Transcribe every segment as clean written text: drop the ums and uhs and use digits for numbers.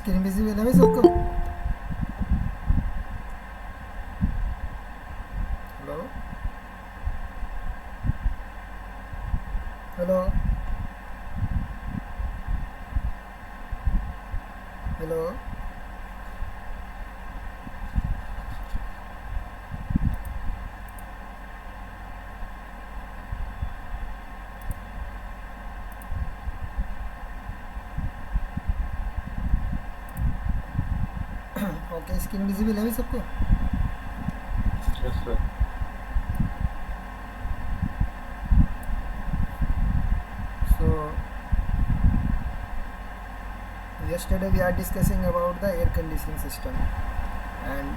Screen visible है भाई सबको? Hello hello hello okay, screen visible है भाई सबको? Yes sir. So yesterday we are discussing about the air conditioning system and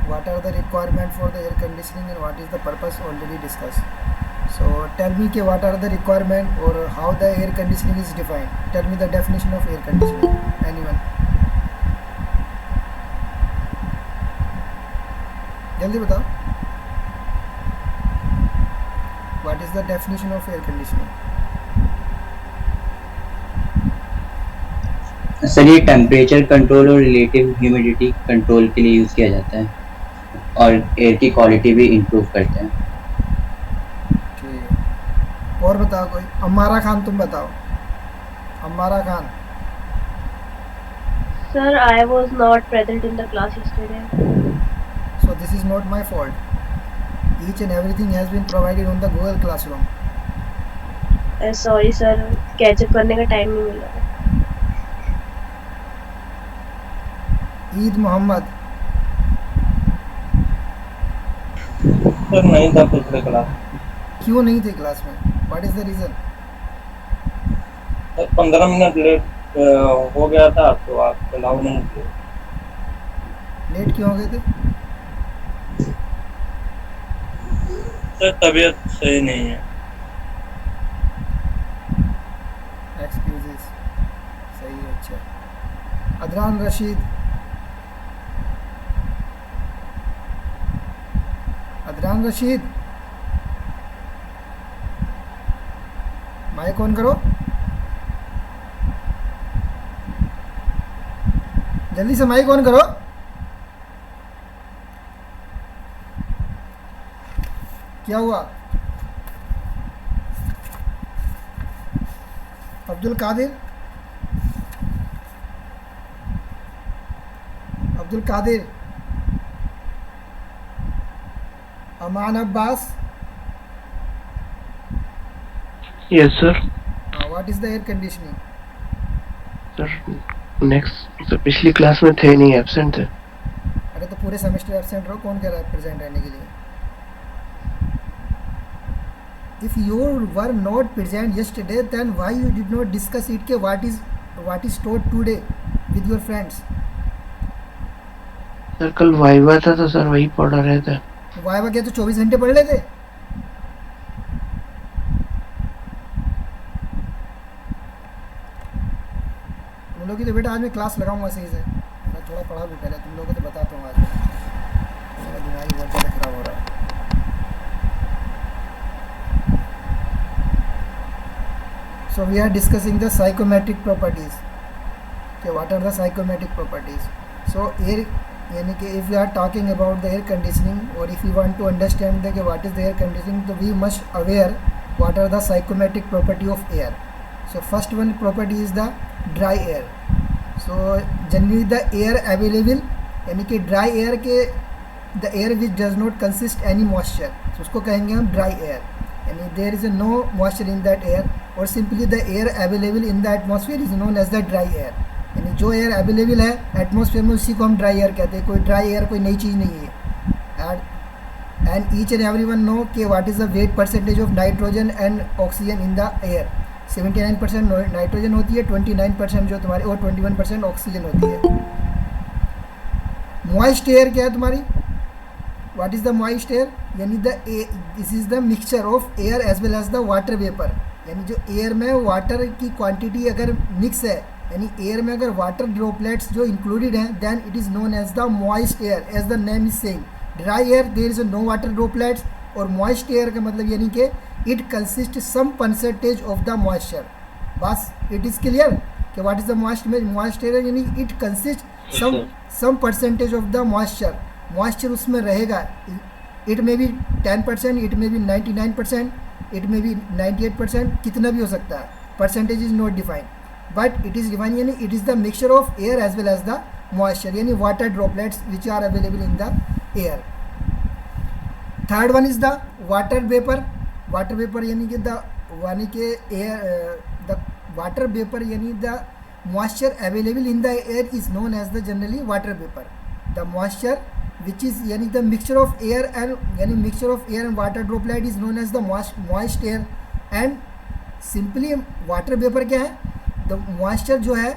what are the requirement for the air conditioning and what is the purpose already discussed. So tell me ke what are the requirement or how the air conditioning is defined. Tell me the definition of air conditioning. Anyone? जल्दी बताओ. What is the definition of air conditioning? Sir ये temperature control और relative humidity control के लिए use किया जाता है और एयर की क्वालिटी भी इम्प्रूव करते हैं। ठीक है, और बताओ कोई. अम्मारा खान, तुम बताओ. Ammara Khan. Sir, I was not present in the class yesterday. So this is not my fault. Each and everything has been provided on the Google Classroom. Sorry sir, catch up करने का टाइम नहीं मिला. ईद मोहम्मद. सर नहीं था पिछले क्लास। क्यों नहीं थे क्लास में? What is the reason? Sir 15 minute late हो गया था तो आप अलाउ नहीं किए। लेट क्यों हो गए थे? सर तबीयत सही नहीं है। एक्सक्यूजेस. सही है, अच्छा. अदनान रशीद. अदनान रशीद, माइक ऑन करो जल्दी से, माइक ऑन करो. क्या हुआ? Abdul Qadir. Abdul Qadir. Aman Abbas. Yes, sir. What is the air conditioning? Sir, next sir पिछली क्लास में थे नहीं, एब्सेंट थे. अरे तो पूरे सेमेस्टर एब्सेंट रहो, कौन कह रहा है प्रेजेंट रहने के लिए? If you were not present yesterday, then why you did not discuss it के what is taught today with your friends? Sir कल वाइवा था तो सर वही पढ़ रहे थे. वाइवा क्या तो 24 घंटे पढ़ लेते? तुम लोग की तो बेटा आज मैं क्लास लगाऊंगा सही से. मैं थोड़ा पढ़ा भी पहले, तुम लोगों को तो बताता हूँ आज. मेरा दिमाग ही बहुत ज़्यादा खराब हो रहा है. So we are discussing the psychometric properties. Okay, what are the psychometric properties? So air, यानी कि if we are talking about the air conditioning or if we want to understand the what is the air conditioning, so we must aware what are the psychometric property of air. So first one property is the dry air. So generally the air available, यानी कि dry air के the air which does not consist any moisture, so उसको कहेंगे हम dry air. यानी there is no moisture in that air, or simply the air available in the atmosphere is known as the dry air. यानी जो air available है atmosphere में उसी को हम ड्राई एयर कहते हैं. कोई ड्राई एयर कोई नई चीज़ नहीं है. And each and every one know कि what is the weight percentage of nitrogen and oxygen in the air. 79% nitrogen होती है, 29% जो तुम्हारी, और 21% ऑक्सीजन होती है. मॉइस्ट एयर क्या है तुम्हारी? What is the moist air? यानी this is the mixture of air as well as the water vapour. यानी जो एयर में वाटर की क्वांटिटी अगर मिक्स है, यानी एयर में अगर वाटर ड्रॉपलेट्स जो इंक्लूडेड हैं, then it is known as the moist air, as the name is saying. Dry air there is no water droplets, और मॉइस्ट एयर का मतलब यानी कि it consist some percentage of the moisture. बस it is clear. कि what is the moist air, यानी it consist some percentage of the moisture उसमें रहेगा. It may be 10%, it may B 99%, it may be 98%, कितना भी हो सकता है. Percentage is not defined, but it is defined, यानी it is the mixture of air as well as the moisture, यानी water droplets which are available in the air. Third one is the water vapour. Water vapour यानी कि water vapour यानी the moisture available in the air is known as the generally water vapour. The moisture which is यानी the mixture of air and water droplet is known as the moist air. And simply water vapour क्या है, the moisture जो है,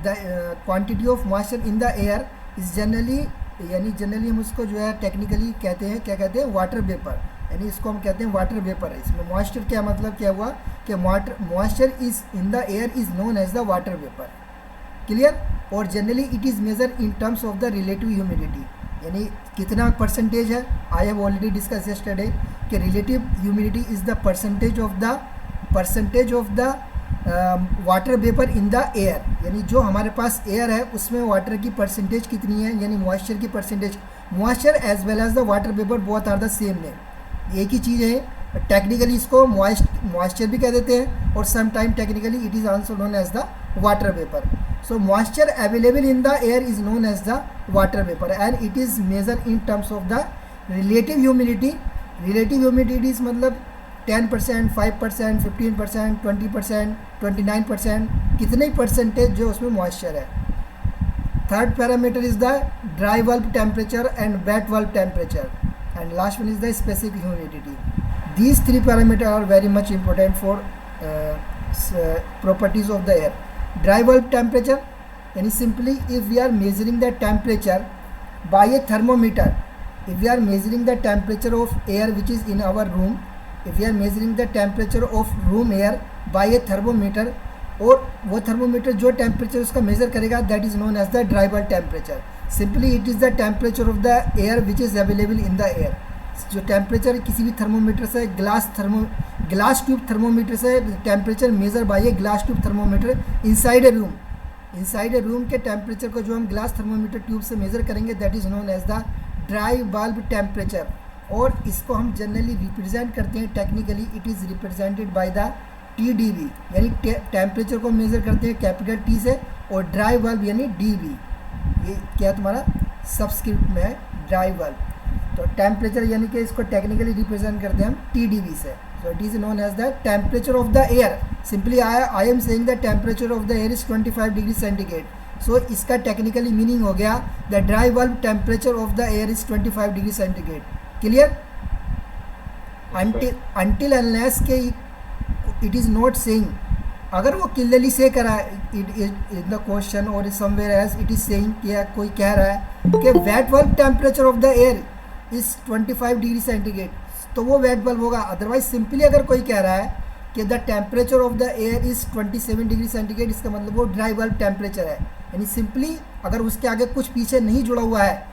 the quantity of moisture in the air is generally हम उसको जो है technically कहते हैं, क्या कहते हैं, वाटर वेपर, यानी इसको हम कहते हैं वाटर वेपर. इसमें मॉइस्चर क्या मतलब क्या हुआ कि moisture is in the air is known as the water vapour. Clear. और generally it is measure in terms of the relative humidity, यानी कितना परसेंटेज है. I have already discuss yesterday कि relative humidity is the percentage of the water vapour in the air, यानी जो हमारे पास air है उसमें वाटर की परसेंटेज कितनी है, यानी मॉइस्चर की percentage. Moisture as well as the water vapour both are the same name, एक ही चीज़ है. टेक्निकली इसको मॉइस्चर भी कह देते हैं और some time technically it is also known as the water vapour. So moisture available in the air is known as the water vapor and it is measured in terms of the relative humidity. Relative humidity is मतलब 10%, 5%, 15%, 20%, 29%, कितने percentage जो उसमें moisture है. Third parameter is the dry bulb temperature and wet bulb temperature and last one is the specific humidity. These three parameters are very much important for properties of the air. Dry bulb temperature, यानी simply if we are measuring the temperature by a thermometer, if we are measuring the temperature of air which is in our room, if we are measuring the temperature of room air by a thermometer, और वो thermometer जो temperature उसका measure करेगा that is known as the dry bulb temperature. Simply it is the temperature of the air which is available in the air. जो temperature किसी भी thermometer से glass tube thermometer से temperature measure by a glass tube thermometer inside a room के temperature को जो हम glass thermometer tube से मेजर करेंगे that is known as the dry bulb temperature. और इसको हम जनरली रिप्रेजेंट करते हैं technically, it is represented by the TDB, यानी टेम्परेचर को मेजर करते हैं कैपिटल T से, और ड्राई बल्ब यानी DB, ये क्या तुम्हारा सबस्क्रिप्ट में है ड्राई बल्ब. तो टेम्परेचर यानी कि इसको टेक्निकली रिप्रेजेंट करते हैं हम TDB से. So it is known as the temperature of the air. Simply I am saying the temperature of the air is 25 degree centigrade. So इसका टेक्निकली मीनिंग हो गया the dry bulb temperature of the air is 25 degree centigrade. Clear. until unless के it is not saying, अगर वो clearly से करा in the question और somewhere as it is saying कि कोई कह रहा है कि wait bulb temperature of the air is 25 degree centigrade, तो वो वेट बल्ब होगा. अदरवाइज सिंपली अगर कोई कह रहा है कि the temperature of the air is 27 degree centigrade, इसका मतलब वो ड्राई बल्ब टेम्परेचर है. यानी सिंपली अगर उसके आगे कुछ पीछे नहीं जुड़ा हुआ है,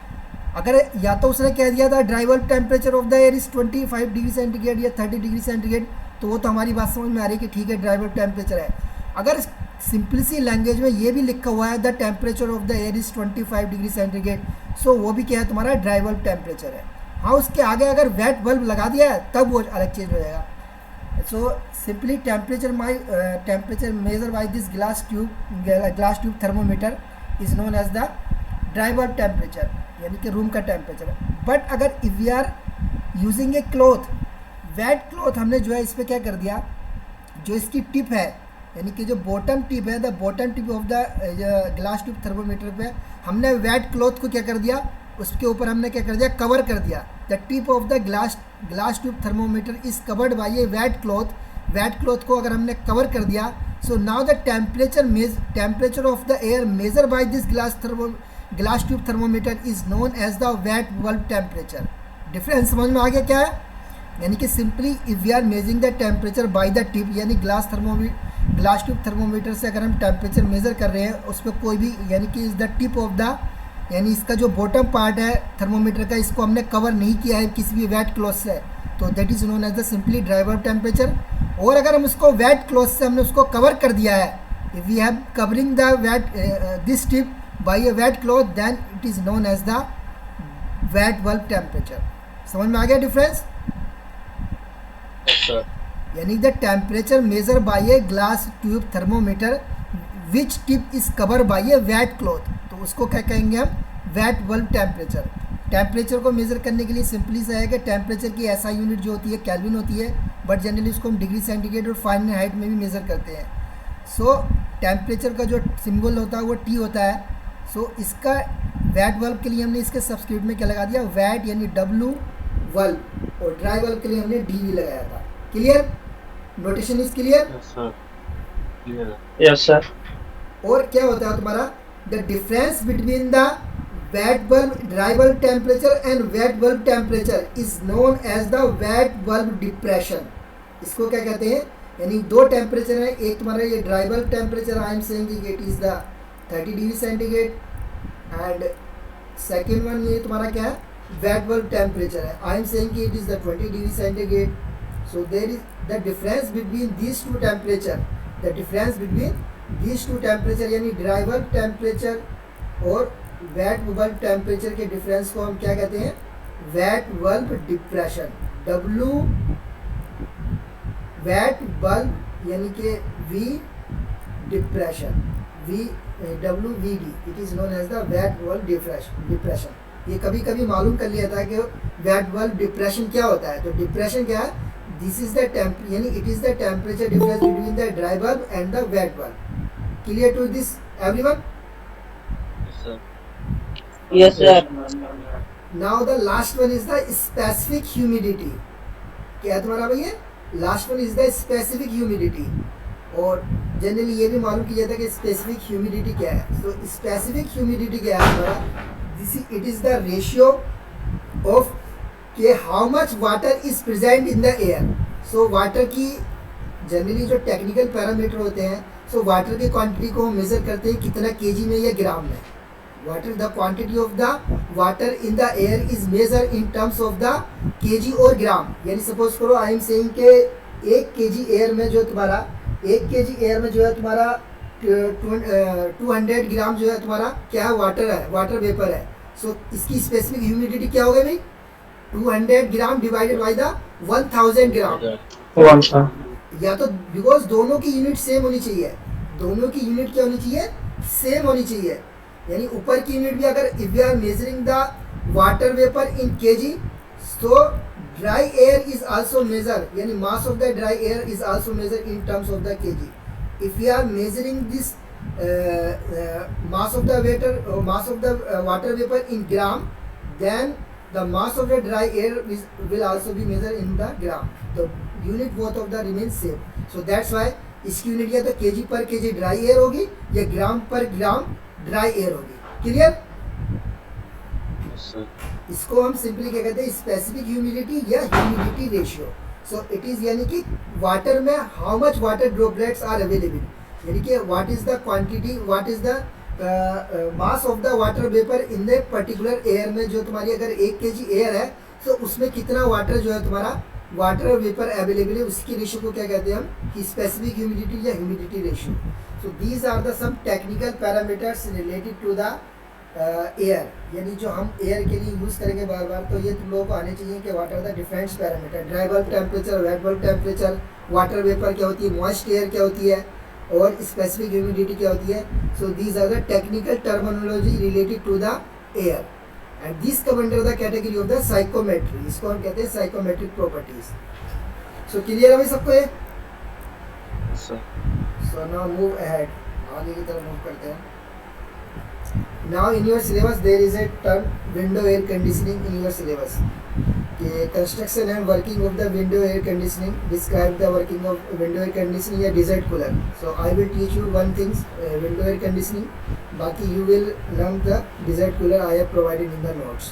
अगर या तो उसने कह दिया था dry bulb temperature of the air is 25 degree centigrade या 30 डिग्री सेंटीग्रेड, तो वो तो हमारी बात समझ में आ रही है कि ठीक है ड्राई बल्ब टेम्परेचर है. अगर सिंपल सी लैंग्वेज में ये भी लिखा हुआ है the temperature of the air is 25 degree centigrade, so वो भी क्या है तुम्हारा ड्राई बल्ब टेम्परेचर है. हाँ, उसके आगे अगर वेट बल्ब लगा दिया है तब वो अलग चीज़ हो जाएगा. So simply temperature measure by this glass tube thermometer is known as the dry bulb temperature, यानी कि रूम का टेम्परेचर. बट अगर if we are using a cloth, wet cloth हमने जो है इस पर क्या कर दिया, जो इसकी टिप है यानी कि जो बॉटम टिप है, the bottom tip of the glass tube thermometer पे हमने वेट क्लॉथ को क्या कर दिया, उसके ऊपर हमने क्या कर दिया, कवर कर दिया. The tip of the glass tube thermometer is covered by a wet cloth. Wet cloth को अगर हमने कवर कर दिया, so now the temperature of the air measure by this glass tube thermometer is known as the wet bulb temperature. Difference समझ में आ गया क्या है. यानी कि simply if we are measuring the temperature by the tip, यानी glass tube thermometer से अगर हम टेम्परेचर मेजर कर रहे हैं, उस पर कोई भी यानी कि is the tip of the, यानी इसका जो बॉटम पार्ट है थर्मोमीटर का, इसको हमने कवर नहीं किया है किसी भी वेट क्लॉथ से, तो that is known as the simply dry bulb temperature. और अगर हम उसको वेट क्लॉथ से हमने उसको कवर कर दिया है, If we have covering the wet this tip by a wet cloth, then it is known as the wet bulb temperature. समझ में आ गया डिफरेंस? Yes, sir. यानी the temperature measure by a glass tube thermometer which tip is cover by a wet cloth, तो उसको क्या कहेंगे हम? Wet bulb temperature. टेम्परेचर को मेज़र करने के लिए सिंपली सा है कि टेम्परेचर की ऐसा यूनिट जो होती है केल्विन होती है, बट जनरली उसको हम डिग्री सेंटीग्रेड और फारेनहाइट में भी मेज़र करते हैं. सो टेम्परेचर का जो सिंबल होता है वो टी होता है. सो इसका वेट बल्ब के लिए हमने इसके सब्स्टिट्यूट में क्या लगा दिया? वेट यानी डब्ल्यू बल्ब, और ड्राई बल्ब के लिए हमने डी भी लगाया था. Clear? Notation is clear? Yes, sir. Clear. Yes, sir. और क्या होता है तुम्हारा? The difference between the wet bulb dry bulb temperature and wet bulb temperature is known as the wet bulb depression. इसको क्या कहते हैं? यानी दो टेम्परेचर है, एक तुम्हारा ये dry bulb temperature I am saying it is the 30 degree centigrade, and second one ये तुम्हारा क्या है? वेट बल्ब टेम्परेचर है, आई am saying it is the 20 degree centigrade. So there is the difference between these two temperature. The difference between these two temperature यानी dry bulb temperature और wet bulb temperature के difference को हम क्या कहते हैं? Wet bulb depression. W wet bulb यानी कि V depression. WVD. It is known as the wet bulb depression. ये कभी कभी मालूम कर लिया था कि wet bulb depression क्या होता है. तो depression क्या है? This is the यानी it is the temperature difference between the dry bulb and the wet bulb. Clear to this everyone? Yes, sir. Yes, sir. Now the last one is the specific humidity. क्या है तुम्हारा भैया? Last one is the specific humidity. और generally ये भी मालूम किया था कि specific humidity क्या है. So specific humidity क्या है हमारा? It is the ratio of कि how much water is present in the air. So water की जनरली जो टेक्निकल पैरामीटर होते हैं, सो वाटर की क्वांटिटी को हम मेजर करते हैं कितना केजी में या ग्राम में. Water the quantity of the water in the air is measure in terms of the KG और ग्राम. यानी सपोज करो आई एम सेइंग के 1 केजी एयर में जो तुम्हारा 1 केजी एयर में जो है तुम्हारा 200 ग्राम जो है तुम्हारा क्या है? वाटर है, वाटर वेपर है. सो इसकी स्पेसिफिक ह्यूमिडिटी क्या हो गई भाई? 200 gram divided by the 1000 gram. One, sir. या तो बिकॉज दोनों की यूनिट सेम होनी चाहिए. दोनों की यूनिट क्या होनी चाहिए? सेम होनी चाहिए. यानी ऊपर की यूनिट भी अगर if we are measuring the water vapour in KG, so dry air is also measure, यानी mass of the dry air is also measure in terms of the KG. If we are measuring this mass of the water vapour in gram, then the mass of the dry air will also be measured in the gram. The unit both of the remain same. So that's why इसकी unit या तो kg पर kg dry air होगी या gram पर gram dry air होगी. Clear? Yes, sir. इसको हम सिंपली क्या कहते हैं? स्पेसिफिक ह्यूमिडिटी या humidity ratio. So it is यानी कि वाटर में how much water droplets are available, यानी कि what is the quantity, what is the mass of the water vapour in the particular air में. जो तुम्हारी अगर 1 केजी एयर है तो उसमें कितना वाटर जो है तुम्हारा वाटर वेपर अवेलेबल है, उसकी रेशियो को क्या कहते हैं हम? कि स्पेसिफिक ह्यूमिडिटी या humidity ratio. So these are the some technical parameters related to the air. यानी जो हम एयर के लिए यूज़ करेंगे बार बार, तो ये तुम लोगों को आने चाहिए कि what are the different parameter. Dry bulb temperature, wet bulb temperature, water vapour क्या होती है, मॉइस्ट एयर क्या होती है, और स्पेसिफिक ह्यूमिडिटी क्या होती है. So these are the technical terminology related to the air, and this come under the category of the psychometry. इसको हम कहते हैं साइकोमेट्रिक प्रॉपर्टीज. सो क्लियर है भाई सबको ये? Yes, sir. So now move ahead, आगे की तरफ मूव करते हैं. Now in your syllabus there is a term window air conditioning in your syllabus. कि construction and working of the window air conditioning, describe the working of window air conditioning या desert cooler. So I will teach you one things window air conditioning, बाकी you will learn the desert cooler I have provided in the notes.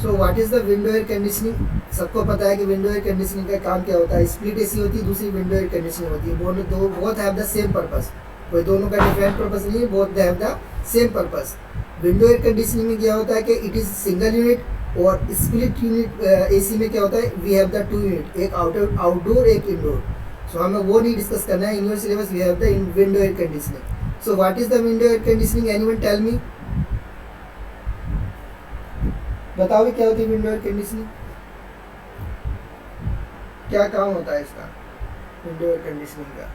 So what is the window air conditioning? सबको पता है कि window air conditioning का काम क्या होता है. स्प्लिट एसी होती है, दूसरी विंडो एयर कंडीशनिंग होती है. Both have the same purpose. कोई दोनों का डिफरेंट पर्पस नहीं है, both they have the same purpose. Window air conditioning में क्या होता है कि इट इज सिंगल यूनिट, और स्प्लिट यूनिट एसी में क्या होता है? वी हैव द 2 यूनिट, एक आउटडोर एक इंडोर. सो हमें वो नहीं डिस्कस करना है. In your syllabus we have the window air conditioning. So what is the window air conditioning? Anyone tell me? बताओ क्या होती है विंडो एयर कंडीशनिंग? क्या काम होता है इसका विंडो एयर कंडीशनिंग का?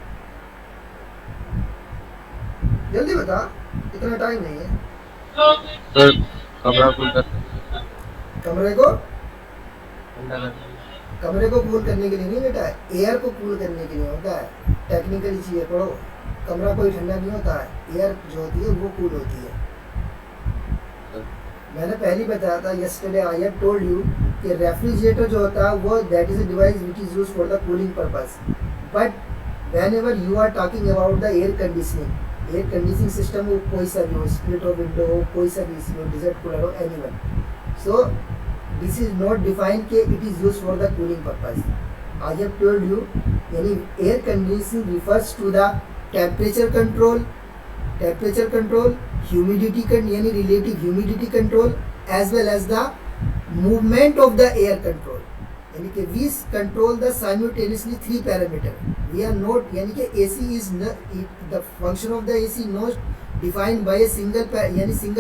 जल्दी बता, इतना टाइम नहीं है. सर कमरा कूल कर कमरे को ठंडा कर कमरे को कूल करने के लिए नहीं बेटा, एयर को कूल करने के लिए होता है. टेक्निकली चीज़ें पढ़ो. कमरा कोई ठंडा नहीं होता है, एयर जो होती है वो कूल होती है. मैंने पहले ही बताया था yesterday I have told you कि रेफ्रिजरेटर जो होता है वो that is a device which is used for the cooling purpose. But whenever you are talking about the air conditioning system वो कोई सा भी हो, स्प्लिट हो, विंडो हो, कोई सा भी हो, डिजर्ट कूलर हो, anyone. So this is not defined के it is used for the cooling purpose. I have told you यानी air conditioning refers to the temperature control, humidity यानी relative humidity control, as well as the movement of the air control. यानी कि we control the simultaneously 3 parameter. We are not यानी कि AC is the function of the AC not defined bye A single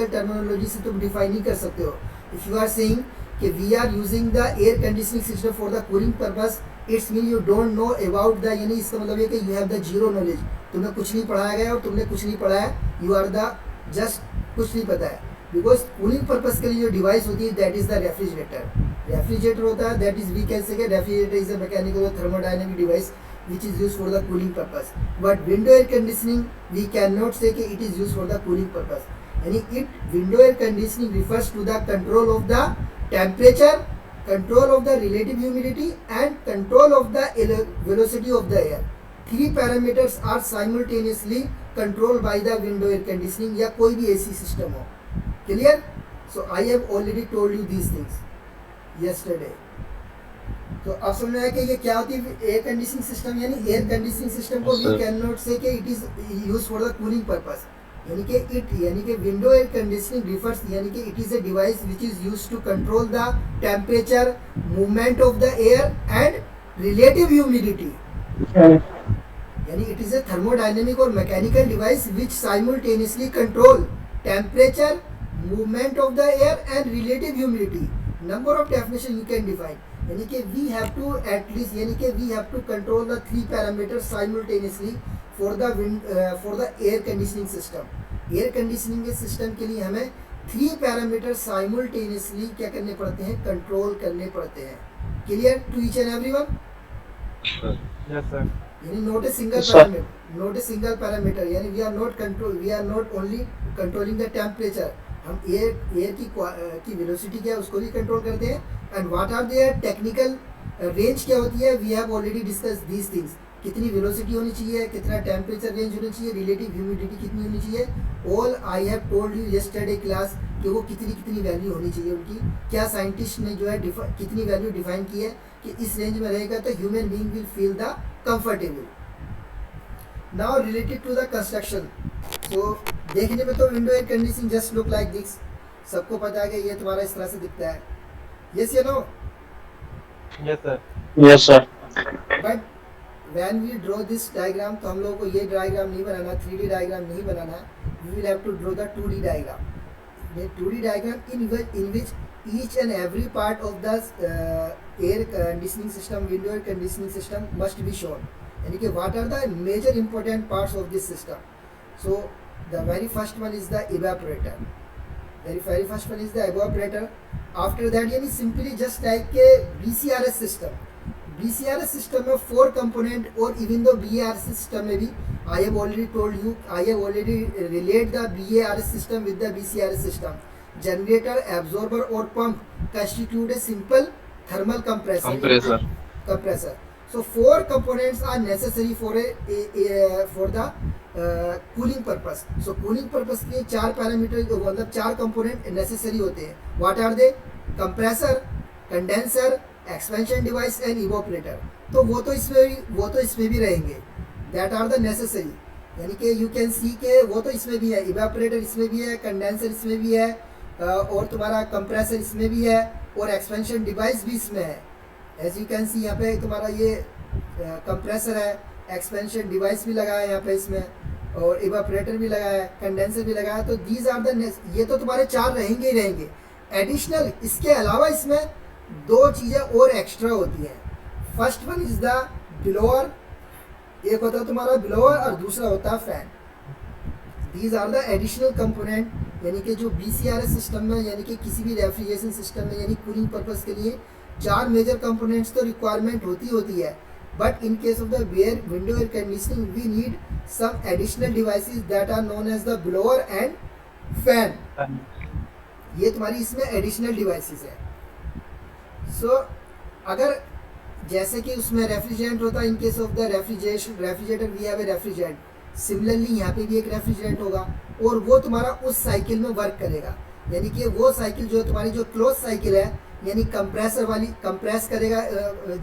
terminology से तुम define नहीं कर सकते हो. इफ यू आर सेइंग कि we are using the air conditioning system for the cooling purpose, it's mean you don't know about the यानी इसका मतलब ये कि you have the zero knowledge. तुम्हें कुछ नहीं पढ़ाया गया और तुमने कुछ नहीं पढ़ा है. यू आर द जस्ट कुछ नहीं पता है. बिकॉज कूलिंग पर्पस के लिए जो डिवाइस होती है दैट इज द रेफ्रिजरेटर होता है. That is we can say refrigerator is a mechanical और thermodynamic device which is used for the cooling purpose. But window air conditioning we cannot say that it is used for the cooling purpose. Yani window air conditioning refers to the control of the temperature, control of the relative humidity and control of the velocity of the air. 3 parameters are simultaneously controlled by the window air conditioning या कोई भी AC system हो. Clear? So I have already told you these things yesterday. तो अब समझ में आया कि ये क्या होती है एयर कंडीशनिंग सिस्टम. यानी एयर कंडीशनिंग सिस्टम को वी कैन नॉट से कि it is use for the cooling purpose. यानी कि विंडो एयर कंडीशनिंग रिफर्स यानी कि it is a device which is used to control the temperature, movement of the air and relative humidity. यानी it is a thermodynamic और mechanical device which simultaneously control temperature, movement of the air and relative humidity. Number of definition you can define. यानी कि we have to at least यानी कि we have to control the 3 parameter simultaneously for the air conditioning system. Air conditioning के system के लिए हमें 3 parameter simultaneously क्या करने पड़ते हैं, कंट्रोल करने पड़ते हैं. Clear to each and everyone? Yes sir. यानी नॉट ए सिंगल पैरामीटर यानी we are not only controlling the temperature. हम एयर की वेलोसिटी क्या है उसको भी कंट्रोल करते हैं. And what are their technical range क्या होती है, we have already discuss these things. कितनी वेलोसिटी होनी चाहिए, कितना टेम्परेचर रेंज होनी चाहिए, रिलेटिव ह्यूमिडिटी कितनी होनी चाहिए. All I have told you yesterday class कि वो कितनी वैल्यू होनी चाहिए उनकी. क्या साइंटिस्ट ने जो है कितनी वैल्यू डिफाइन की है कि इस रेंज में रहेगा तो human being will feel the comfortable. Now related to the construction. तो देखने में तो window air conditioning just look like this. सबको पता है कि ये तुम्हारा इस तरह से दिखता है. यस या no? Yes sir. Yes sir. But when we draw this diagram तो हम लोगों को ये डायग्राम नहीं बनाना, 3D डायग्राम नहीं बनाना. We will have to draw the 2D diagram. The 2D diagram in which each and every part of the air conditioning system, window air conditioning system must be shown. यानी कि what are the major important parts of this system? So the very first one is the evaporator. Very first one is the evaporator. After that यानी simply just like a BCRS system. BCRS system में 4 component और even though BARS system में भी I have already told you, I have already relate the BARS system with the BCRS system. Generator, absorber और pump constitute a simple thermal compressor. So 4 components are necessary for the cooling purpose. So cooling purpose के 4 parameter मतलब 4 component necessary होते हैं. What are they? Compressor, condenser, expansion device and evaporator. तो वो तो इसमें भी रहेंगे. That are the necessary. यानी कि you can see के वो तो इसमें भी है, evaporator इसमें भी है, condenser इसमें भी है और तुम्हारा compressor इसमें भी है और expansion device भी इसमें है. As you can see यहाँ पे तुम्हारा ये compressor है, एक्सपेंशन डिवाइस भी लगाया है यहाँ पे इसमें, और इवापोरेटर भी लगाया है, कंडेंसर भी लगाया है। तो दीज आर द, ये तो तुम्हारे 4 रहेंगे ही रहेंगे। एडिशनल इसके अलावा इसमें 2 चीज़ें और एक्स्ट्रा होती हैं। First one is the blower, एक होता है तुम्हारा ब्लोअर और दूसरा होता है fan. These are the additional component, यानी कि जो BCRS सिस्टम में, यानी कि किसी भी रेफ्रिजरेशन सिस्टम में, यानी कूलिंग पर्पस के लिए 4 मेजर कंपोनेंट्स तो रिक्वायरमेंट होती है। But in case of the window air conditioning we need some additional devices that are known as the blower and fan. ये तुम्हारी इसमें एडिशनल डिवाइसेस है। सो अगर जैसे कि उसमें रेफ्रिजरेंट होता है, in case of the refrigerator we have a refrigerant, similarly यहाँ पे भी एक रेफ्रिजरेंट होगा और वो तुम्हारा उस साइकिल में वर्क करेगा। यानी कि वो साइकिल जो तुम्हारी जो क्लोज साइकिल है, यानी कंप्रेसर वाली, कंप्रेस करेगा।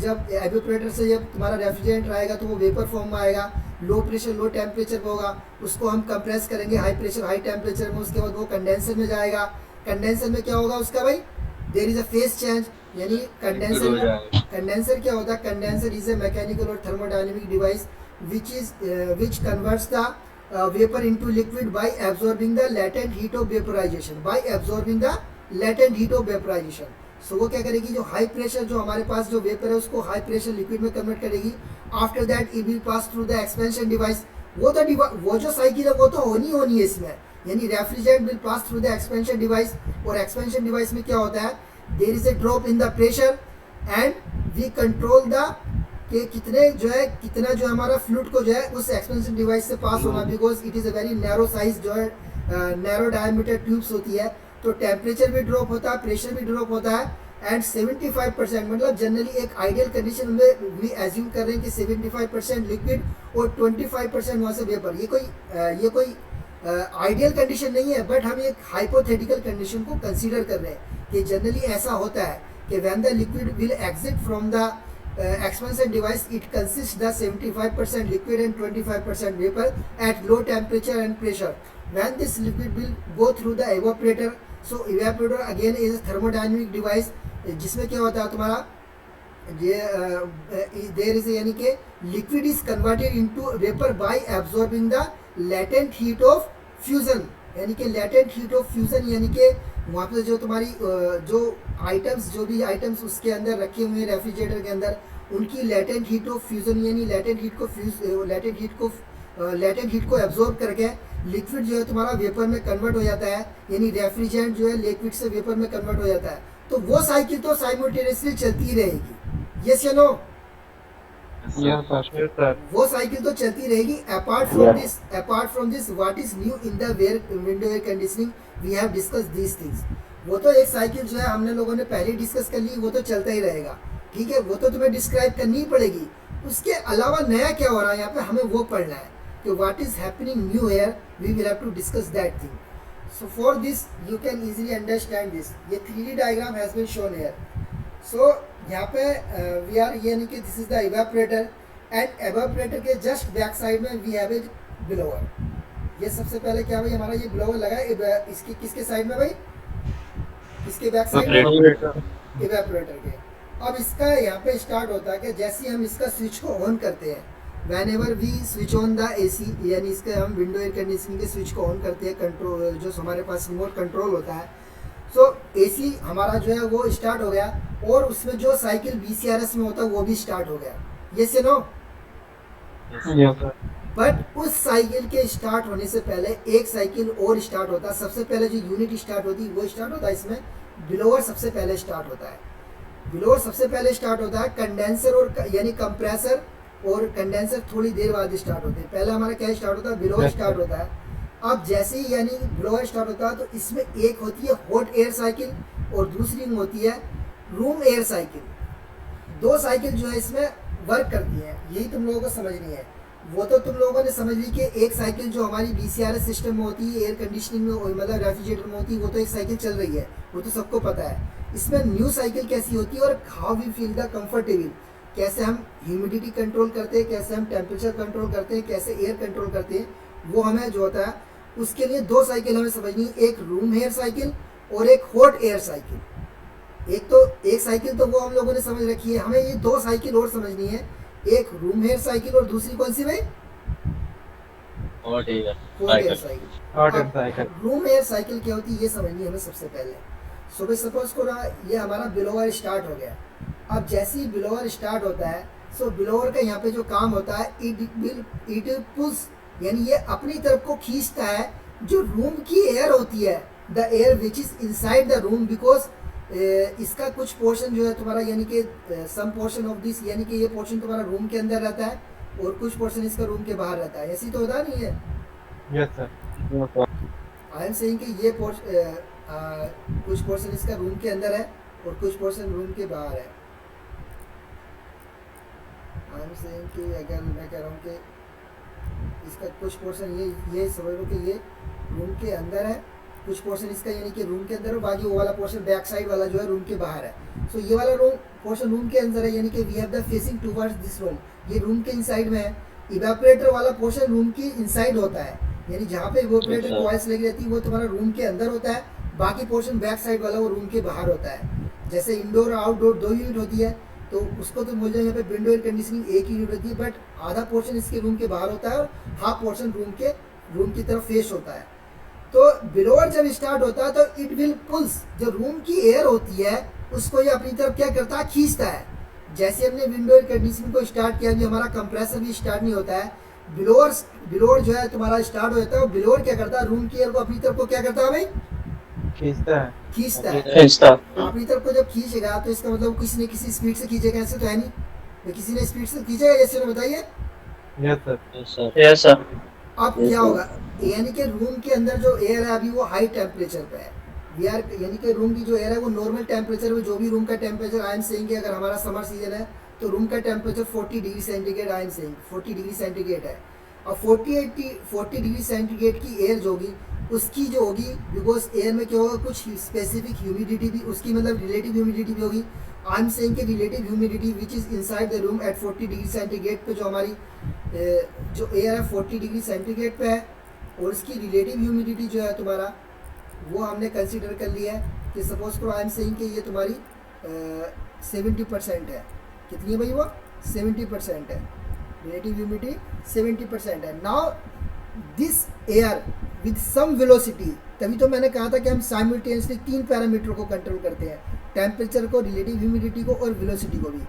जब एवापोरेटर से जब तुम्हारा रेफ्रिजरेंट आएगा तो वो वेपर फॉर्म में आएगा, लो प्रेशर लो टेम्परेचर पे होगा, उसको हम कंप्रेस करेंगे हाई प्रेशर हाई टेम्परेचर में। उसके बाद वो कंडेंसर में जाएगा। कंडेंसर में क्या होगा उसका भाई, there is a phase change, यानी कंडेंसर क्या होता है, कंडेंसर इज ए मैकेनिकल और thermodynamic device which converts the vapor into liquid by absorbing the latent heat of vaporization, so वो क्या करेगी, जो हाई प्रेशर जो हमारे पास जो वेपर है उसको हाई प्रेशर लिक्विड में कन्वर्ट करेगी। After that it will pass through the expansion device. वो जो साइकिल है वो तो होनी है इसमें, यानी refrigerant will pass through the expansion device, और एक्सपेंशन डिवाइस में क्या होता है, there is a drop in the pressure and we control the कि कितना जो हमारा फ्लूइड को जो है उस एक्सपेंशन डिवाइस से पास होना, because it is a very narrow size जो है, नैरो डायमीटर ट्यूब्स होती है। तो टेम्परेचर भी ड्रॉप होता है, प्रेशर भी ड्रॉप होता है, एंड 75% मतलब जनरली एक आइडियल कंडीशन में वी एज्यूम कर रहे हैं कि 75% लिक्विड और 25% वहाँ से वेपर। ये कोई आइडियल कंडीशन नहीं है, बट हम एक हाइपोथेटिकल कंडीशन को कंसीडर कर रहे हैं कि जनरली ऐसा होता है कि when the liquid will exit from the expansion device, it consists the 75% liquid and 25% vapor at low temperature and pressure. When this liquid will go through the evaporator, so evaporator again is a thermodynamic device, जिसमें क्या होता है तुम्हारा there is यानी कि liquid is converted into vapor by absorbing the latent heat of fusion, यानी कि latent heat of fusion, यानी कि वहाँ पे जो तुम्हारी जो भी आइटम्स उसके अंदर रखे हुए हैं रेफ्रिजरेटर के अंदर, उनकी लेटेंट हीट ऑफ फ्यूजन, यानी लेटेंट हीट को एब्जॉर्ब करके लिक्विड जो है तुम्हारा वेपर में कन्वर्ट हो जाता है, यानी रेफ्रिजरेंट जो है लिक्विड से वेपर में कन्वर्ट हो जाता है। तो वो साइकिल तो साइमल्टेनियसली चलती ही रहेगी। यस या नो? वो साइकिल तो चलती रहेगी। Apart from this what is new in the window air conditioning, we have discuss these things. वो तो एक साइकिल जो है हमने लोगों ने पहले डिस्कस कर ली, वो तो चलता ही रहेगा, ठीक है, वो तो तुम्हें डिस्क्राइब करनी ही पड़ेगी। उसके अलावा नया क्या हो रहा है यहाँ पे, हमें वो पढ़ना है कि what is happening new here, we will have to discuss that thing. So for this you can easily understand this. ये 3D diagram has been shown here. So यहाँ पे वी आर, यानी कि this is the evaporator, and evaporator के just back side में we have a blower. ये सबसे पहले क्या भाई, हमारा ये ब्लोअर लगा है इसकी किसके साइड में भाई, इसके बैक साइड में, इवेपोरेटर के। अब इसका यहाँ पे स्टार्ट होता है कि जैसे हम इसका स्विच को ऑन करते हैं, whenever we switch on the AC, यानी इसके हम विंडो एयर कंडीशनिंग के स्विच को ऑन करते हैं, कंट्रोल जो हमारे पास रिमोट कंट्रोल होता है। सो AC हमारा जो है वो स्टार्ट हो गया, और उसमें जो साइकिल BCRS में होता है वो भी स्टार्ट हो गया। यस या नो? बट उस साइकिल के स्टार्ट होने से पहले एक साइकिल और स्टार्ट होता है। सबसे पहले जो यूनिट स्टार्ट होती है वो स्टार्ट होता है इसमें, ब्लोअर सबसे पहले स्टार्ट होता है। ब्लोअर सबसे पहले स्टार्ट होता है, कंडेंसर और यानी कंप्रेसर और कंडेंसर थोड़ी देर बाद स्टार्ट होते हैं। पहले हमारा क्या स्टार्ट होता है, ब्लोअर स्टार्ट होता है। अब जैसे ही यानी ब्लोअर स्टार्ट होता है तो इसमें एक होती है हॉट एयर साइकिल और दूसरी होती है रूम एयर साइकिल। 2 साइकिल जो है इसमें वर्क करती है, यही तुम लोगों को समझनी है। वो तो तुम लोगों ने समझ ली कि एक साइकिल जो हमारी BCRS सिस्टम में होती है, एयर कंडीशनिंग में मतलब रेफ्रिजरेटर में होती है, वो तो एक साइकिल चल रही है, वो तो सबको पता है। इसमें न्यू साइकिल कैसी होती है और how we feel the comfortable, कैसे हम ह्यूमिडिटी कंट्रोल करते हैं, कैसे हम टेम्परेचर कंट्रोल करते हैं, कैसे एयर कंट्रोल करते हैं, वो हमें जो होता है उसके लिए 2 साइकिल हमें समझनी है, एक रूम एयर साइकिल और एक हॉट एयर साइकिल। एक साइकिल तो वो हम लोगों ने समझ रखी है, हमें ये 2 साइकिल और समझनी है। एक रूम एयर साइकिल और दूसरी कौन सी भाई? और ठीक है cold air cycle. Hot air cycle. Room air cycle क्या होती है ये समझनी है हमें सबसे पहले। सो भाई सपोज करो ये हमारा ब्लोअर स्टार्ट हो गया। अब जैसे ही ब्लोअर स्टार्ट होता है सो ब्लोअर का यहाँ पे जो काम होता है इट पुल्स, यानी ये अपनी तरफ को खींचता है जो रूम की एयर होती है, the air which is inside the room, because इसका कुछ पोर्शन जो है तुम्हारा यानी कि सम पोर्शन ऑफ दिस, यानी कि ये पोर्शन तुम्हारा रूम के अंदर रहता है और कुछ पोर्शन इसका रूम के बाहर रहता है। ऐसी तो होता नहीं है। Yes sir. I am saying कि ये कुछ पोर्शन इसका रूम के अंदर है और कुछ पोर्शन रूम के बाहर है। आई एम सेइंग कि अगर मैं कह रहा हूँ कि इसका कुछ पोर्शन ये समझ लो कि ये रूम के अंदर है, कुछ पोर्शन इसका यानी कि रूम के अंदर है, बाकी वो वाला पोर्शन बैक साइड वाला जो है रूम के बाहर है। सो ये वाला पोर्शन रूम के अंदर है, यानी कि we have the facing towards this room, ये रूम के इनसाइड में है। इवेपोरेटर वाला पोर्शन रूम की इनसाइड होता है, यानी जहाँ पे इवेपोरेटर कॉइल्स लगी रहती है वो तुम्हारा रूम के अंदर होता है, बाकी पोर्शन बैक साइड वाला वो रूम के बाहर होता है। जैसे इंडोर और आउटडोर 2 यूनिट होती है तो उसको तो मुझे यहाँ पे विंडो एयर कंडीशनिंग 1 यूनिट होती है, बट आधा पोर्शन इसके रूम के बाहर होता है और हाफ पोर्शन रूम की तरफ फेस होता है। तो ब्लोअर जब स्टार्ट होता है तो इट विल पुल्स, जो रूम की एयर होती है उसको ये अपनी तरफ क्या करता है, खींचता है। जैसे हमने विंडो एयर कंडीशनिंग को स्टार्ट किया, अभी हमारा कंप्रेसर भी स्टार्ट नहीं होता है, ब्लोअर जो है तुम्हारा स्टार्ट हो जाता है, ब्लोअर क्या करता है, रूम की एयर को अपनी तरफ को क्या करता है भाई, खींचता है। अपनी तरफ को जब खींचेगा तो इसका मतलब किसी ने किसी स्पीड से खींचेगा, ऐसे तो है नहीं, तो किसी ने स्पीड से खींचेगा, जैसे बताइए। Yes sir. अब क्या होगा, यानी कि रूम के अंदर जो एयर है अभी वो हाई टेम्परेचर पे है, यानी कि रूम की जो एयर है वो नॉर्मल टेम्परेचर में, जो भी रूम का टेम्परेचर आई एम सेइंग कि अगर हमारा समर सीजन है तो रूम का temperature 40 degree centigrade, I am saying 40 degree centigrade है। और 40 डिग्री सेंटीग्रेड की एयर जो होगी उसकी जो होगी, बिकॉज एयर में क्या होगा, कुछ स्पेसिफिक ह्यूमिडिटी भी उसकी, मतलब रिलेटिव ह्यूमिडिटी भी होगी। आई एम सेइंग कि relative humidity which is inside the room at 40 degree centigrade पे जो हमारी जो एयर है 40 डिग्री सेंटीग्रेड पे है, और उसकी रिलेटिव ह्यूमिडिटी जो है तुम्हारा वो हमने कंसीडर कर लिया है कि सपोज करो आई एम सेइंग कि ये तुम्हारी 70% है। कितनी है भाई वो, 70% है, रिलेटिव ह्यूमिडिटी 70% है। Now this air with some velocity, तभी तो मैंने कहा था कि हम साइमल्टेनियसली 3 पैरामीटर को कंट्रोल करते हैं, टेम्परेचर को, रिलेटिव ह्यूमिडिटी को और वेलोसिटी को भी।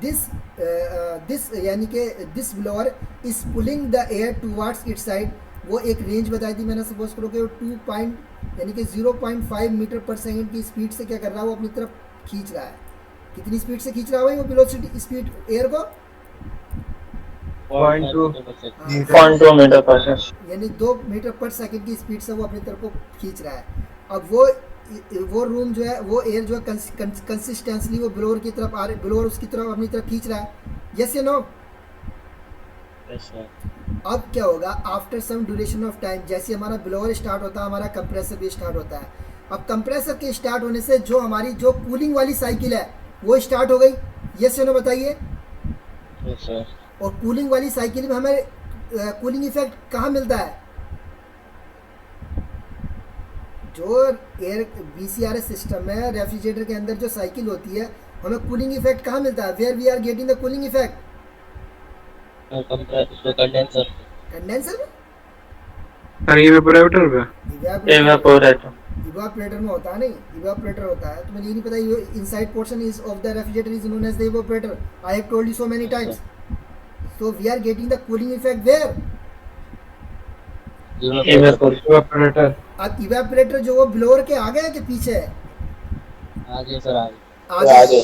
दिस यानी कि this blower is pulling the air towards it's side, वो एक रेंज बताई थी मैंने, सपोज करो कि वो 0.5 मीटर पर सेकेंड की स्पीड से क्या कर रहा है, वो अपनी तरफ खींच रहा है। कितनी स्पीड से खींच रहा है भाई वो वेलोसिटी स्पीड एयर को, 0.2 मीटर पर सेकंड, यानी 2 मीटर पर सेकंड की स्पीड से वो अपनी तरफ को खींच रहा है। अब वो रूम जो है, वो एयर जो है कंसिस्टेंसली वो ब्लोअर की तरफ आ रही, ब्लोअर उसकी तरफ अपनी तरफ खींच रहा है। यस या नो? अब क्या होगा, after some duration of time, जैसे हमारा ब्लोअर स्टार्ट होता है हमारा कंप्रेसर भी स्टार्ट होता है। अब कंप्रेसर के स्टार्ट होने से जो हमारी जो कूलिंग वाली साइकिल है वो स्टार्ट हो गई। यस या नो बताइए। और कूलिंग वाली साइकिल में हमें कूलिंग इफेक्ट कहाँ मिलता है, जो एयर BCRS सिस्टम है, रेफ्रिजरेटर के अंदर जो साइकिल होती है, हमें कूलिंग इफेक्ट कहाँ मिलता है, where we are getting the cooling effect, condenser में, इवेपोरेटर इवेपोरेटर में होता है नहीं, इवेपोरेटर होता है, तुम्हें ये नहीं पता, inside portion is of the refrigerator is known as the evaporator, I have told you so many times. So we are getting the cooling effect where? Evaporator. अब इवेपोरेटर जो वो ब्लोअर के आगे है कि पीछे है? आगे सर, आगे।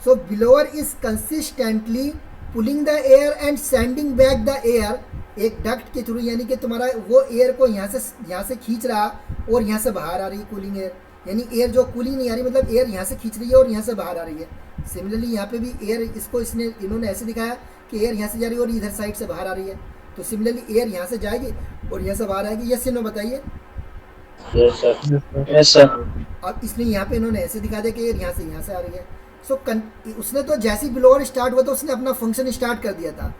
So blower is consistently pulling the air and sending back the air एक डक्ट के थ्रू, यानी कि तुम्हारा वो एयर को यहाँ से खींच रहा और यहाँ से बाहर आ रही है कूलिंग एयर, यानी एयर जो कूलिंग नहीं आ रही, मतलब एयर यहाँ से खींच रही है और यहाँ से बाहर आ रही है। सिमिलरली यहाँ पे भी एयर, इसको इन्होंने ऐसे दिखाया कि एयर यहाँ से जा रही है और इधर साइड से बाहर आ रही है, तो सिमिलरली एयर यहाँ से जाएगी और यहाँ से बाहर आएगी। यस या नो बताइए। Yes sir. अब इसलिए यहाँ पे इन्होंने ऐसे दिखा दिया कि एयर यहाँ से आ रही है। सो उसने तो जैसे ही ब्लोअर स्टार्ट हुआ तो उसने अपना फंक्शन स्टार्ट कर दिया था।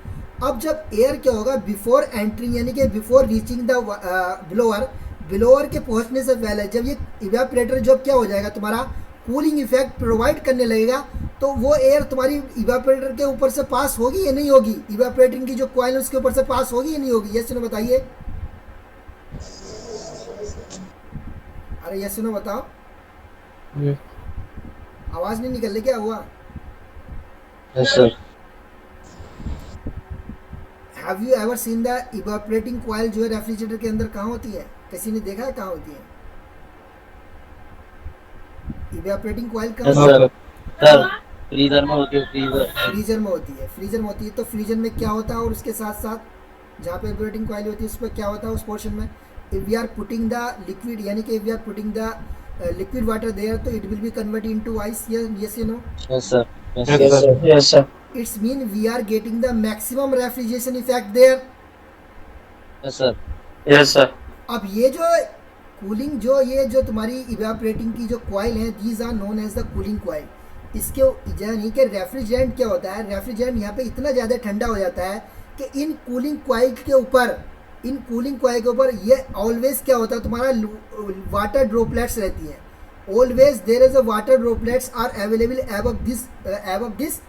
अब जब एयर क्या होगा, बिफोर एंट्रिंग यानी कि बिफोर रीचिंग द ब्लोअर के पहुंचने से पहले जब ये इवेपोरेटर जब क्या हो जाएगा, तुम्हारा कूलिंग इफेक्ट प्रोवाइड करने लगेगा, तो वो एयर तुम्हारी इवेपोरेटर के ऊपर से पास होगी या नहीं होगी? इवेपोरेटिंग की जो कॉइल है उसके ऊपर से पास होगी या नहीं होगी? यस नो बताइए। अरे यस नो बताओ। Yes. आवाज नहीं निकल रही, क्या हुआ? Yes sir. Have you ever seen the evaporating coil जो है रेफ्रिजरेटर के अंदर कहाँ होती है? किसी ने देखा है कहाँ होती है इवेपोरेटिंग कॉइल? कहाँ यस होती है? सर। सर फ्रीजर में होती है, फ्रीजर। फ्रीजर में होती है। फ्रीजर में होती है तो फ्रीजर में क्या होता है, और उसके साथ साथ जहाँ पे इवेपोरेटिंग कॉइल होती है उस पर क्या होता है उस पोर्शन में? If we are putting the liquid, यानी कि if we are putting the liquid water there, तो it will be convert into ice. Yes you know, yes sir. Yes, sir. Yes sir. It's mean we are getting the maximum refrigeration effect there. Yes sir. Yes sir. अब ये जो cooling, जो ये जो तुम्हारी evaporating की जो coil है, these are known as the cooling coil. इसके यानी कि रेफ्रिजरेंट क्या होता है, रेफ्रिजरेंट यहाँ पे इतना ज़्यादा ठंडा हो जाता है कि इन कूलिंग कॉइल के ऊपर ये ऑलवेज क्या होता है, तुम्हारा वाटर ड्रॉपलेट्स रहती है। Always there is a water droplets are available above this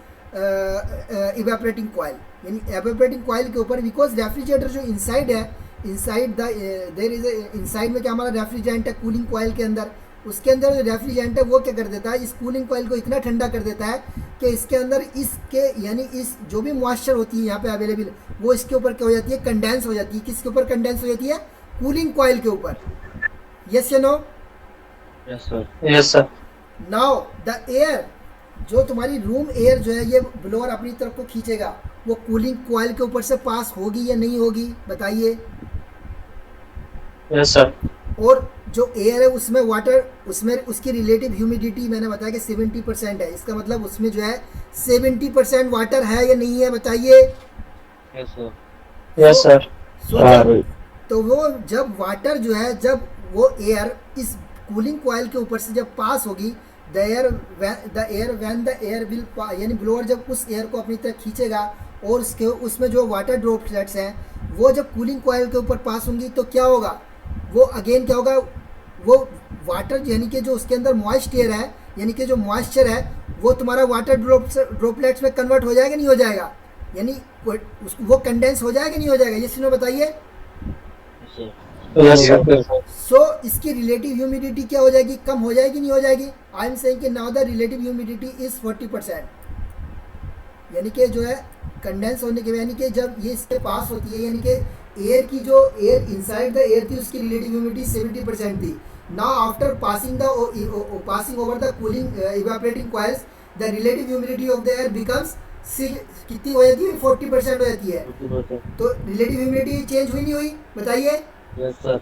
evaporating coil, यानी इवेपोरेटिंग कॉइल के ऊपर, बिकॉज रेफ्रिजरेटर जो इनसाइड है, inside the there is inside में क्या हमारा रेफ्रिजरेंट है कूलिंग कॉइल के अंदर, उसके अंदर जो रेफ्रिजरेंट है वो क्या कर देता है, इस कूलिंग कॉइल को इतना ठंडा कर देता है कि इसके अंदर इसके यानी इस जो भी मॉइस्चर होती है यहाँ पे अवेलेबल, वो इसके ऊपर क्या हो जाती है, कंडेंस हो जाती है। किसके ऊपर कंडेंस हो जाती है? कूलिंग कॉइल के ऊपर। यस या no? Yes sir. Yes sir. Now the air, जो तुम्हारी रूम एयर जो है ये ब्लोअर अपनी तरफ को खींचेगा, वो कूलिंग कॉइल के ऊपर से पास होगी या नहीं होगी? बताइए। Yes sir. और जो एयर है उसमें वाटर, उसमें उसकी रिलेटिव ह्यूमिडिटी मैंने बताया कि 70% है। इसका मतलब उसमें जो है 70% वाटर है या नहीं है? बताइए। Yes sir. Yes sir. तो वो जब वाटर जो है, जब वो एयर इस कूलिंग कॉइल के ऊपर से जब पास होगी, द एयर विल, यानी ब्लोअर जब उस एयर को अपनी तरफ खींचेगा और उसके उसमें जो वाटर ड्रॉपलेट्स हैं वो जब कूलिंग कॉइल के ऊपर पास होंगी, तो क्या होगा, वो अगेन क्या होगा, वो वाटर यानी कि जो उसके अंदर मॉइस्ट एयर है, यानी कि जो मॉइस्चर है वो तुम्हारा वाटर ड्रॉपलेट्स में कन्वर्ट हो जाएगा नहीं हो जाएगा, यानी वो कंडेंस हो जाएगा नहीं हो जाएगा? ये सुनो बताइए। Yes sir. सो इसकी रिलेटिव ह्यूमिडिटी क्या हो जाएगी, कम हो जाएगी नहीं हो जाएगी? आई एम सेइंग कि now the relative humidity is 40%, यानी कि जो है कंडेंस होने के, यानी कि जब ये इसके पास होती है, यानी कि एयर की जो एयर इनसाइड द एयर थी उसकी रिलेटिव ह्यूमिडिटी 70% थी। Now after passing over the cooling evaporating coils, the relative humidity of the air becomes कितनी हो जाती है? 40% हो जाती है। तो रिलेटिव ह्यूमिडिटी चेंज हुई नहीं हुई? बताइए। Yes sir.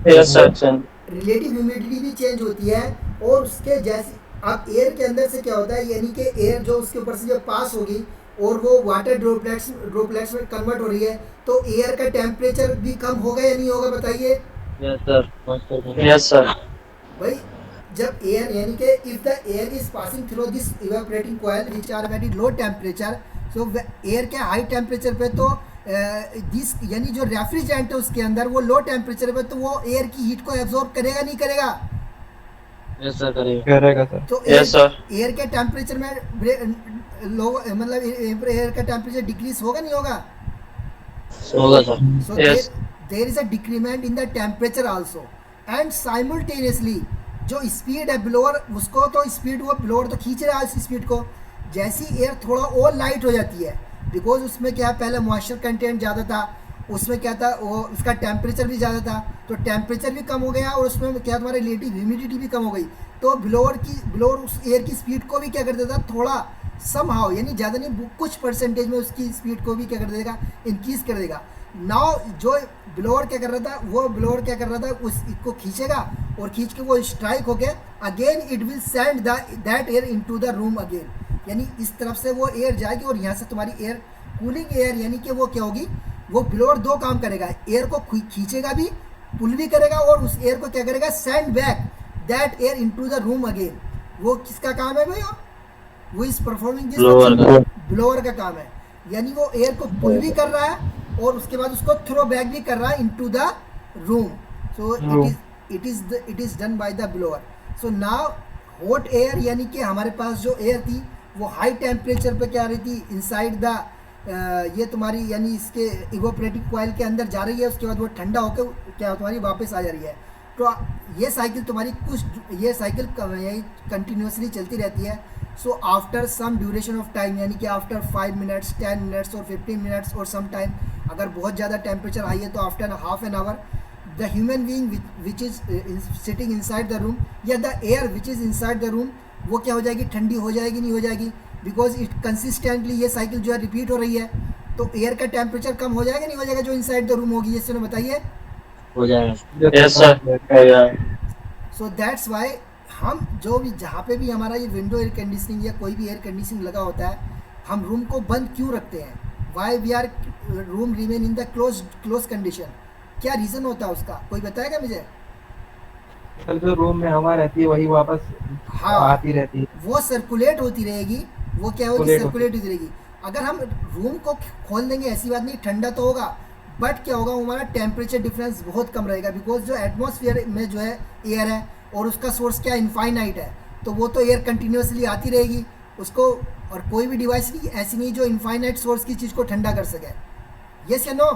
Yes sir. Relative humidity भी चेंज होती है, और उसके जैसे अब एयर के अंदर से क्या होता है, यानी कि एयर जो उसके ऊपर से जब पास होगी और वो वाटर ड्रॉपलेट्स में कन्वर्ट हो रही है, तो एयर का टेम्परेचर भी कम होगा या नहीं होगा? बताइए। Yes sir. Yes sir. भाई जब एयर, यानी कि if the air is passing through this evaporating coil which are very low temperature, so air के हाई टेम्परेचर पे तो दिस यानी जो रेफ्रिजरेंट है उसके अंदर वो लो टेम्परेचर पे, तो वो एयर की हीट को एब्जॉर्ब करेगा नहीं करेगा? Yes sir. करेगा सर। तो यस सर। एयर के टेम्परेचर में लो, मतलब एयर का टेम्परेचर डिक्रीज होगा नहीं होगा? होगा sir. So Yes. there is a decrement in the temperature also, and simultaneously जो स्पीड है ब्लोअर, उसको तो स्पीड, वो ब्लोअर तो खींच रहा है उस स्पीड को, जैसी एयर थोड़ा और लाइट हो जाती है, बिकॉज उसमें क्या पहले मॉइस्चर कंटेंट ज़्यादा था, उसमें क्या था, वो उसका टेम्परेचर भी ज़्यादा था, तो टेम्परेचर भी कम हो गया और उसमें क्या तुम्हारी रिलेटिव ह्यूमिडिटी भी कम हो गई, तो ब्लोअर उस एयर की स्पीड को भी क्या कर देता, थोड़ा समहाउ, यानी ज़्यादा नहीं, कुछ परसेंटेज में उसकी स्पीड को भी क्या कर देगा, इंक्रीज कर देगा। नाउ जो ब्लोअर क्या कर रहा था, वो ब्लोअर क्या कर रहा था, उसको खींचेगा और खींच के वो स्ट्राइक हो गया, again it will send that air into the room again, यानी इस तरफ से वो एयर जाएगी और यहाँ से तुम्हारी एयर, कूलिंग एयर, यानी कि वो क्या होगी, वो ब्लोअर दो काम करेगा, एयर को खींचेगा भी, पुल भी करेगा, और उस एयर को क्या करेगा, send back that air into the room again. वो किसका काम है भैया? वो इज परफॉर्मिंग दिस, ब्लोअर का काम है, यानी वो एयर को पुल भी कर रहा है और उसके बाद उसको थ्रो बैक भी कर रहा है into the room. So it is done by the blower. So now hot air, यानी कि हमारे पास जो एयर थी वो हाई टेम्परेचर पे क्या आ रही थी इनसाइड द ये तुम्हारी यानी इसके इवोपरेटिंग कॉइल के अंदर जा रही है, उसके बाद वो ठंडा होकर क्या तुम्हारी वापस आ जा रही है। तो ये साइकिल तुम्हारी ये साइकिल यही कंटिन्यूसली चलती रहती है। So after some duration of time यानी कि आफ्टर 5 मिनट्स 10 मिनट्स और 15 मिनट्स और सम टाइम, अगर बहुत ज़्यादा टेम्परेचर हाई है तो after half an hour the human being which is sitting inside the room या the air which is inside the room वो क्या हो जाएगी, ठंडी हो जाएगी, नहीं हो जाएगी, बिकॉज इट कंसिस्टेंटली ये साइकिल जो है रिपीट हो रही है। तो एयर का टेम्परेचर कम हो जाएगा नहीं हो जाएगा जो इनसाइड द रूम होगी, ये सुनो बताइए। हो जाएगा। Yes sir. So that's Y हम जो भी जहाँ पे भी हमारा ये विंडो एयर कंडीशनिंग या कोई भी एयर कंडीशनिंग लगा होता है, हम रूम को बंद क्यों रखते हैं, why we are room remain in the close condition, क्या रीज़न होता है उसका, कोई बताएगा मुझे? सर जो रूम में हवा रहती है वही वापस हाँ आती रहती है। वो सर्कुलेट होती रहेगी, वो क्या होगी, सर्कुलेट होती रहेगी। अगर हम रूम को खोल देंगे ऐसी बात नहीं, ठंडा तो होगा, बट क्या होगा हमारा टेम्परेचर डिफरेंस बहुत कम रहेगा, बिकॉज जो एटमॉस्फेयर में जो है एयर है और उसका सोर्स क्या इनफाइनाइट है, तो वो तो एयर कंटिन्यूसली आती रहेगी उसको, और कोई भी डिवाइस नहीं ऐसी नहीं जो इनफाइनाइट सोर्स की चीज़ को ठंडा कर सके। यस या no?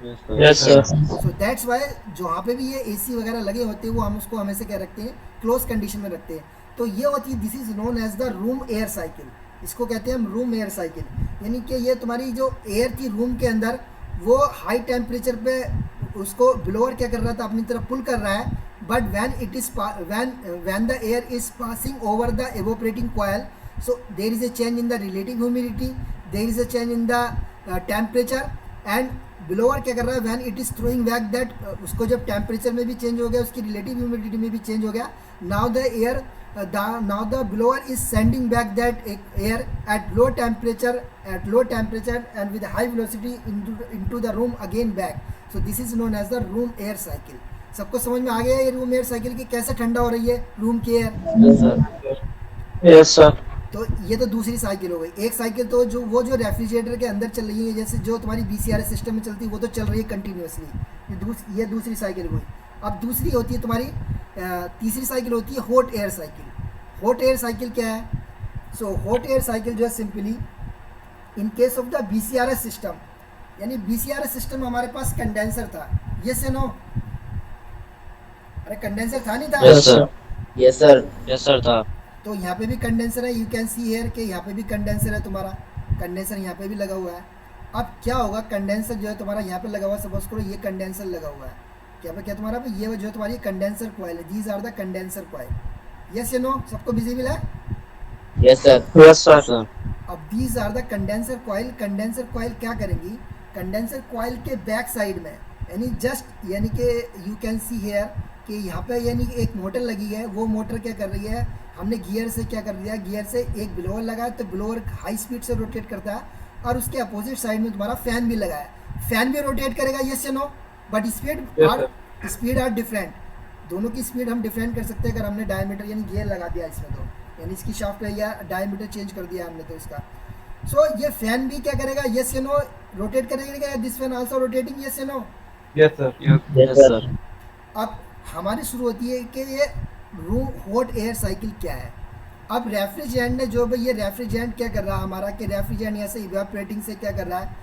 Yes sir. So that's why जहाँ पे भी ये एसी वगैरह लगे होते हैं वो हम उसको हमेशा क्या रखते हैं, क्लोज कंडीशन में रखते हैं। तो ये होती है, this is known as the room air cycle, इसको कहते हैं हम रूम एयर साइकिल। यानी कि ये तुम्हारी जो एयर थी रूम के अंदर वो हाई टेम्परेचर पे उसको ब्लोअर क्या कर रहा था, अपनी तरफ पुल कर रहा है, but when the air is passing over the evaporating coil, so there is a change in the relative humidity, there is a change in the temperature, and blower क्या कर रहा है, when it is throwing back that, उसको जब temperature में भी change हो गया, उसकी रिलेटिव ह्यूमिडिटी में भी चेंज हो गया, now the blower is sending back that air at low temperature and with high velocity into the room again back. So this is known as the room air cycle. सबको समझ में आ गया ये रूम एयर साइकिल की कैसे ठंडा हो रही है रूम की एयर? Yes sir. तो ये तो दूसरी साइकिल हो गई। एक साइकिल तो जो रेफ्रिजरेटर के अंदर चल रही है, जैसे जो तुम्हारी BCRS सिस्टम में चलती है वो तो चल रही है कंटिन्यूसली, ये दूसरी साइकिल हुई। अब दूसरी होती है तुम्हारी तीसरी साइकिल होती है hot air cycle. Hot air cycle क्या है? सो हॉट एयर साइकिल जो है simply in case of the BCRS system, यानी BCRS सिस्टम हमारे पास कंडेंसर था, यस या नो? अरे कंडेंसर था नहीं था? Yes sir. Yes sir. Yes sir था। तो यहाँ पे भी कंडेंसर है, यू कैन सी हियर के यहाँ पे भी कंडेंसर है, तुम्हारा कंडेंसर यहाँ पे भी लगा हुआ है। अब क्या होगा, कंडेंसर जो है तुम्हारा यहाँ पे लगा हुआ है, सपोज करो ये कंडेंसर लगा हुआ है, क्या तुम्हारा पे ये जो तुम्हारी कंडेंसर कॉइल है, these are the condenser coil. Yes या नो? सबको विजिबल है? Yes sir. Yes sir. अब these are the condenser coil. Condenser coil क्या करेंगी, कंडेंसर कॉइल के बैक साइड में यानी कि यू कैन सी हेयर कि यहाँ पे यानी कि एक मोटर लगी है, वो मोटर क्या कर रही है, हमने गियर से क्या कर दिया, गियर से एक ब्लोअर लगा है, तो ब्लोअर हाई स्पीड से रोटेट करता है, और उसके अपोजिट साइड में तुम्हारा फैन भी लगा है, फैन भी रोटेट करेगा, यस या no? But speed are different, दोनों की स्पीड हम डिफरेंट कर सकते हैं अगर हमने डायमीटर यानी गियर लगा दिया इसमें, तो यानी इसकी शाफ्ट या डायमीटर चेंज कर दिया हमने तो इसका। सो ये फैन भी क्या करेगा, यस या नो? रोटेट करेगा, this fan also rotating, yes या no? Yes sir. Yes sir. अब हमारी शुरू होती है कि ये रूम हॉट एयर साइकिल क्या है। अब रेफ्रिजरेंट ने जो भाई ये रेफ्रिजरेंट क्या कर रहा है हमारा, कि रेफ्रिजरेंट यहाँ से इवेपोरेटिंग से क्या कर रहा है,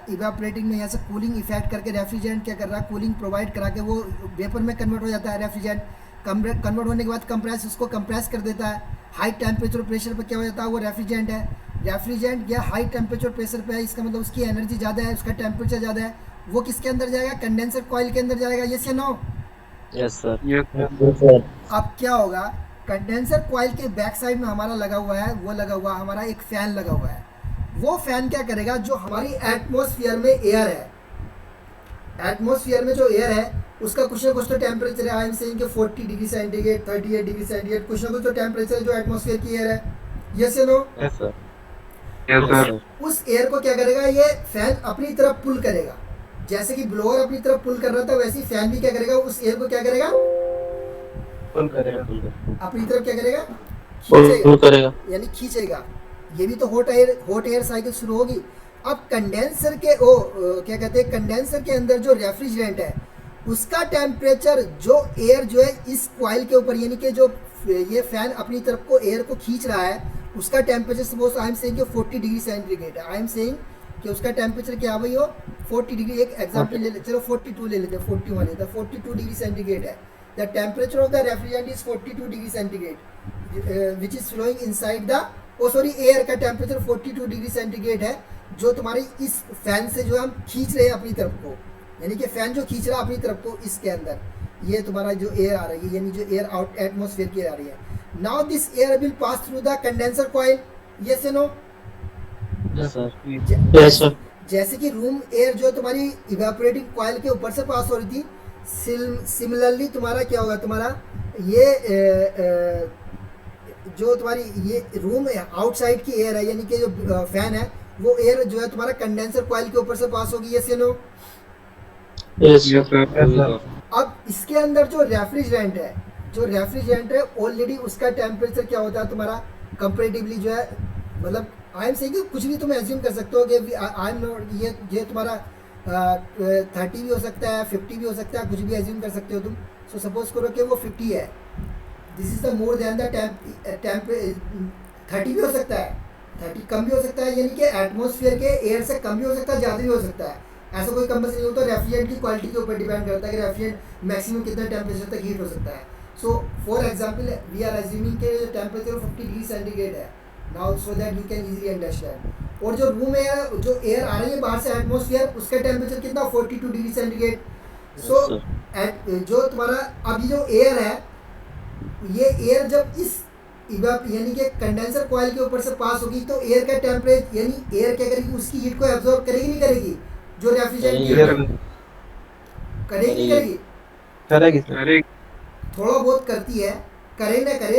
इवेपोरेटिंग में यहाँ से कूलिंग इफेक्ट करके रेफ्रिजरेंट क्या कर रहा है, कूलिंग प्रोवाइड करा के वो वेपर में कन्वर्ट हो जाता है। रेफ्रिजरेंट कन्वर्ट होने के बाद उसको कंप्रेस कर देता है, हाई टेम्परेचर प्रेशर पर क्या हो जाता है, वो रेफ्रिजरेंट है। रेफ्रिजरेंट या हाई टेम्परेचर प्रेशर पे है, इसका मतलब उसकी एनर्जी ज़्यादा है, उसका टेम्परेचर ज़्यादा है, वो किसके अंदर जाएगा, कंडेंसर कॉइल के अंदर जाएगा, यस या no? Yes sir. Yes sir. अब क्या होगा, कंडेंसर कॉइल के बैक साइड में हमारा लगा हुआ है, वो लगा हुआ हमारा एक फैन लगा हुआ है। वो फैन क्या करेगा, जो हमारी एटमॉस्फेयर में एयर है, एटमॉस्फेयर में जो एयर है उसका कुछ ना कुछ तो टेम्परेचर है, आई एम सेइंग कि 40 डिग्री सेंटीग्रेड 38 डिग्री सेंटीग्रेड कुछ ना कुछ तो टेम्परेचर है जो एटमॉस्फेयर की एयर है, यस या no? Yes sir. Yes sir. उस एयर को क्या करेगा, ये फैन अपनी तरफ पुल करेगा, जैसे कि ब्लोअर अपनी तरफ पुल कर रहा था वैसे ही फैन भी क्या करेगा, उस एयर को क्या करेगा, पुल करेगा। अपनी तरफ क्या करेगा, पुल करेगा, यानी खींचेगा। ये भी तो हॉट एयर साइकिल शुरू होगी। अब कंडेंसर के क्या कहते हैं, कंडेंसर के अंदर जो रेफ्रिजरेंट है उसका टेम्परेचर, जो एयर जो है इस कॉइल के ऊपर, यानी कि जो ये फैन अपनी तरफ को एयर को खींच रहा है, उसका temperature suppose I am saying कि 40 डिग्री सेंटीग्रेड है, आई एम सेइंग कि उसका टेम्परेचर क्या भाई हो 40 डिग्री, एक एग्जांपल ले ले, चलो 42 ले लेते हैं, 41 है तो 42 डिग्री सेंटीग्रेड है, the temperature of the refrigerant is 42 degree centigrade which is flowing inside the air का टेम्परेचर 42 डिग्री सेंटीग्रेड है, जो तुम्हारी इस फैन से जो हम खींच रहे हैं अपनी तरफ को, यानी कि फैन जो खींच रहा है अपनी तरफ को इसके अंदर, ये तुम्हारा जो एयर आ रही है, यानी जो एयर आउट एटमॉस्फेयर की आ रही है. Now this air will pass through the condenser coil, yes या no? Yes, sir. Yes, sir. जैसे कि रूम एयर जो तुम्हारी इवेपोरेटिंग कॉइल के ऊपर से पास हो रही थी, सिमिलरली तुम्हारा क्या होगा, तुम्हारा ये जो तुम्हारी ये रूम आउटसाइड की एयर है, यानी कि जो फैन है वो एयर जो है तुम्हारा कंडेंसर कॉइल के ऊपर से पास होगी, यस या no? Yes, Yes, sir. Yes, sir. अब इसके अंदर जो रेफ्रिजरेंट है ऑलरेडी उसका टेम्परेचर क्या होता है तुम्हारा कंपेरेटिवली जो है, मतलब आई एम सेइंग कुछ भी तुम एज्यूम कर सकते हो कि आई एम नॉट, ये तुम्हारा 30 भी हो सकता है, 50 भी हो सकता है, कुछ भी एज्यूम कर सकते हो तुम. सो सपोज करो कि वो 50 है, this is the more than the 30 भी हो सकता है, 30 कम भी हो सकता है, यानी कि एटमॉस्फेयर के एयर से कम भी हो सकता है, ज़्यादा भी हो सकता है, ऐसा कोई कंपल्सरी नहीं होता. रेफ्रिजरेंट की क्वालिटी के ऊपर डिपेंड करता है कि रेफ्रिजरेंट मैक्सिमम कितना टेम्परेचर तक हीट हो सकता है. So for example we are assuming के टेम्परेचर 50 डिग्री सेंटीग्रेड है now, so that you can easily understand. और जो रूम एयर जो एयर आ रही है बाहर से एटमॉस्फेयर, उसका टेम्परेचर कितना 42 डिग्री सेंटीग्रेड. सो जो तुम्हारा अभी जो एयर है, ये एयर जब इस यानी कि कंडेंसर कॉइल के ऊपर से पास होगी तो एयर का टेम्परेचर, यानी एयर क्या करेगी, उसकी हीट को एब्जॉर्ब करेगी नहीं करेगी, जो रेफ्रिजरेंट करेगी नहीं करेगी, करेगी सर. थोड़ा बहुत करती है, करे ना करे